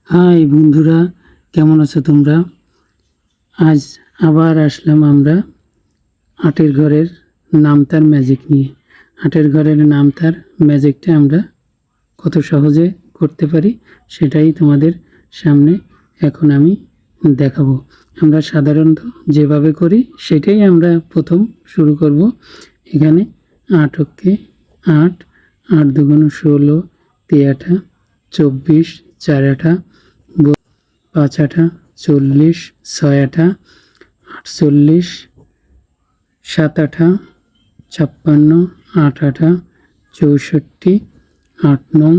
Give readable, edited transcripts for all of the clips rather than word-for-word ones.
High বন্ধুরা, কেমন আছো তোমরা? আজ আবার আসলাম আমরা আটের ঘরের নামতার ম্যাজিক নিয়ে। আটের ঘরের নামতার ম্যাজিকটা আমরা কত সহজে করতে পারি সেটাই তোমাদের সামনে এখন আমি দেখাবো। আমরা সাধারণত যেভাবে করি সেটাই আমরা প্রথম শুরু করব। এখানে ৮ অক্ষে ৮, ৮ দুগুণ ১৬, ৩ ২ ৪ আঠা ৫ আঠা ৪০, ৬ আঠা ৪৮, ৭ আঠা ৫৬, ৮ আঠা ৬৪, ৮ নং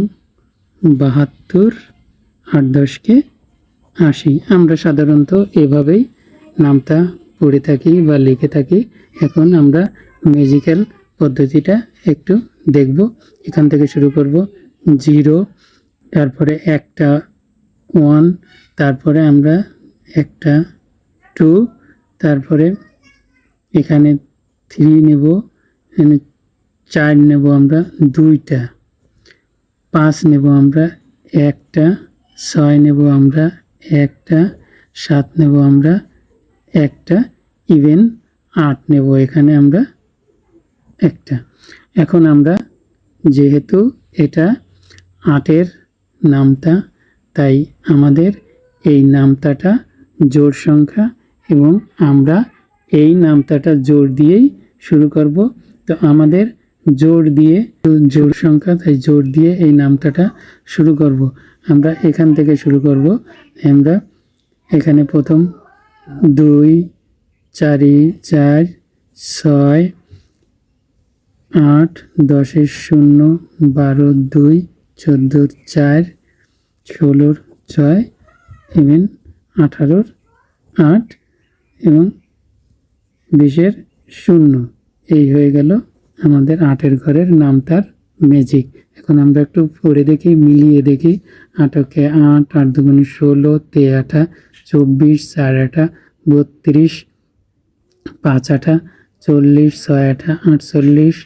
৭২, ৮ দশকে ৮০। আমরা সাধারণত এভাবেই নামতা পড়ে থাকি বা লিখে থাকি। এখন আমরা ম্যাজিক্যাল পদ্ধতিটা একটু দেখব। এখান থেকে শুরু করব 0, তারপরে একটা 1, তারপরে আমরা একটা 2, তারপরে এখানে 3 নেব, এখানে 4 নেব আমরা 2টা, 5 নেব আমরা একটা, 6 নেব আমরা একটা, 7 নেব আমরা একটা, ইভেন 8 নেব এখানে আমরা একটা। এখন আমরা যেহেতু এটা 8-এর নামতা, তাই আমাদের এই নামতাটা জোড় সংখ্যা এবং আমরা এই নামতাটা জোড় দিয়েই শুরু করব। তো আমাদের জোড় দিয়ে জোড় সংখ্যা, তাই জোড় দিয়ে এই নামতাটা শুরু করব। আমরা এখান থেকে শুরু করব। আমরা এখানে প্রথম 2, 4, 4, 6, 8, 10, 0, 12, 2, 14, 4, 16, 6, ইভেন 18, 8 এবং 20, 0। এই হয়ে গেল আমাদের 8-এর ঘরের নামতার ম্যাজিক। এখন আমরা একটু পড়ে দেখি, মিলিয়ে দেখি। 8 অক্ষে 8, 8 দুগুণ 16, 3 24, 4 আঠা 32, 5 আঠা 40, 6 আঠা 48,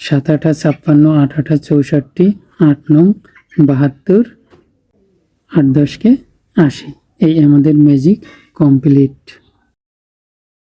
7 আঠা 56, 8 আঠা 64, 8 নং 72, 8 দশকে 80। এই আমাদের ম্যাজিক কমপ্লিট।